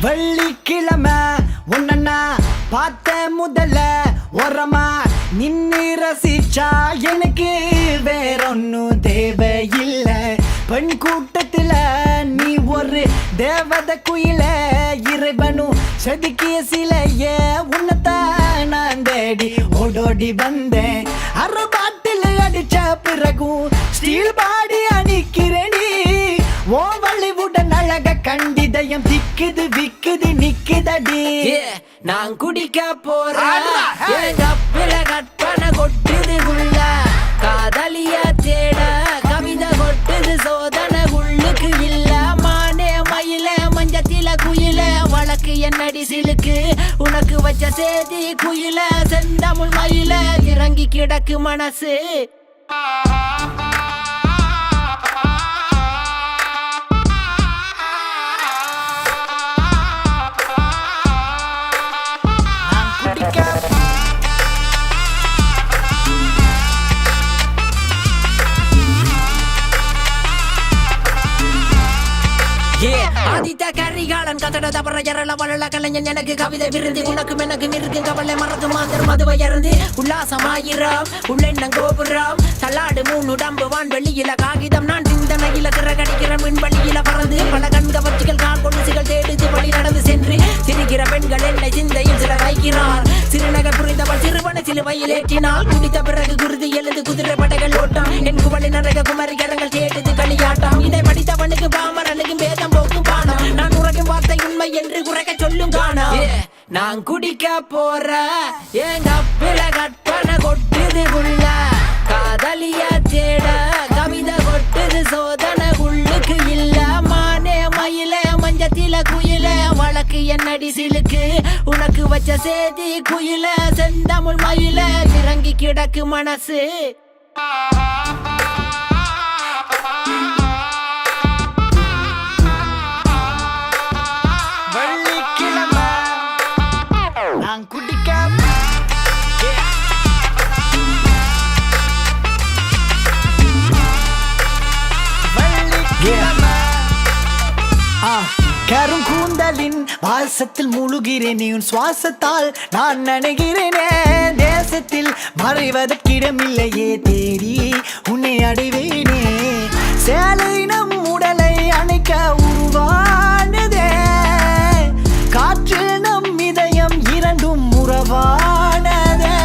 வெள்ளிக்கிழமை உன்னா பார்த்த முதல்ல ஓரமா நின்னு ரசிச்சா எனக்கு வேறொன்னும் தேவையில்ல. பெண் கூட்டத்துல நீ ஒரு தேவத குயில, இறைவனும் செதுக்கிய சிலைய உன்னத்தான் நான் தேடி ஓடோடி வந்தேன். அரை பாட்டில் அடிச்ச பிறகும் ஸ்டீல் பாடி அணிக்கிறேனி. ஓ வள்ளிவுடன் அழக கண்டிதயம் திக்குது விக்குது நிக்குதடி. நான் குடிக்க போறேன் கற்பனை கொட்டுது உள்ள காதலிய தேட கவிதை கொட்டுது சோதனை உள்ளுக்கு இல்ல. மானே மயில மஞ்சத்தில குயில வழக்கு என்னடி சிலுக்கு உனக்கு வச்ச சேதி குயில செந்தமிழ் மயில இறங்கி கிடக்கு மனசு. ஆதித்த கரிகாலன் கத்தட தவற எரள வளல கலைஞன் எனக்கு கவிதை விருந்தி உனக்கும் எனக்கும் இருக்கு கவலை மறந்து மாந்தர் மதுவை இறந்து உல்லாசமாயிரம் உள்ளெண்ணம் கோபுரம் தள்ளாடு மூணு உடம்பு வான்வெளியில காகிதம் நான் சிந்தனையில திறகடிக்கிற மின்வெளியில பறந்து பல கண்கவர்ச்சிகள் கால் கொலுசுகள் தேடுது வழி நடந்து சென்று சிரிக்கிற பெண்கள் என்னை சிந்தையில் சில வைக்கிறார். சிறுநகர் புரிந்தவள் சிறுவனை சிலுவையில் ஏற்றினால் குடித்த பிறகு குருதி எழுது குதிரை படைகள் ஓட்டம் என் குவளி நரக குமரிகரங்கள் தேடுது களியாட்டம். இதை படித்தவனுக்கு பாமரனுக்கும் பேதம் போக்கும் பானம் நான் உறக்கும் வார்த்தை உண்மை என்று குறைக்க சொல்லும் காணம். நான் குடிக்க போற எங்க பிற கற்பனை கொட்டுது உள்ள காதலிய தேட கவிதை கொட்டுது சோதனை உள்ளுக்கு இல்ல. மானே மயில மஞ்சத்தில குயில வழக்கு என்னடி சிலுக்கு உனக்கு வச்ச சேதி குயில செந்தமிழ் மயில இறங்கி கிடக்கு மனசு. வெள்ளிக்கிழமை நான் குடிக்க கருங்கூந்தலின் வாசத்தில் முழுகிறேன் உன் சுவாசத்தால் நான் நினைகிறேனே. தேசத்தில் மறைவதற்கிடமில்லையே தேடி உன்னை அடைவேனே. சேலை நம் உடலை அணைக்க உருவானதே காற்றில் நம் இதயம் இரண்டும் உறவானதே.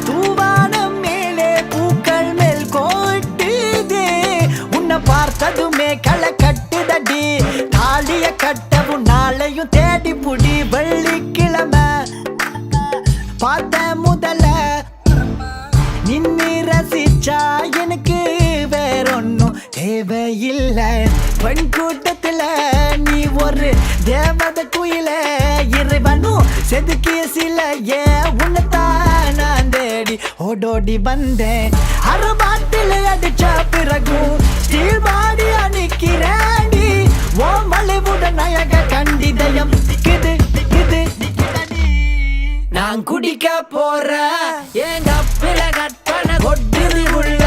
தூவானம் மேலே பூக்கள் மேல் கோட்டுதே உன்னை பார்த்ததுமே களை கட்டுதடி தாலிய கட்டவும் நாளையும் தேடி புடி. வெள்ளிக்கிழமை பார்த்த முதல்ல நின்னு ரசிச்சா எனக்கு வேறொன்னும் தேவையில்லை. பெண் கூட்டத்துல நீ ஒரு தேவத குயில, இறைவனும் செதுக்கிய சிலைய உன்னத்தான் நான் தேடி ஓடோடி வந்தேன். அரை பாட்டில் அடிச்ச பிறகும் ஸ்டீல் பாடி அணிக்கிறேன். ஓ மலைவுடன் அழக கண்டிதயம் திக்குது திக்குது. நான் குடிக்க போற எங்க பிற கற்பனை கொட்டுது உள்ள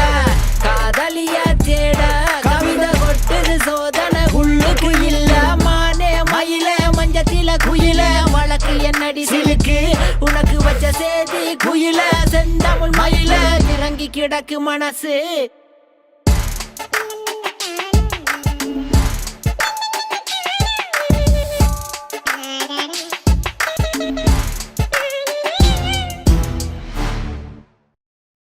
காதலிய தேட கவிதை கொட்டுது சோதனை உள்ளுக்கு இல்ல. மானே மயில மஞ்சத்தில குயில வழக்கு என்னடி சிலுக்கு உனக்கு வச்ச சேதி குயில செந்தமிழ் மயில இறங்கி கிடக்கு மனசு.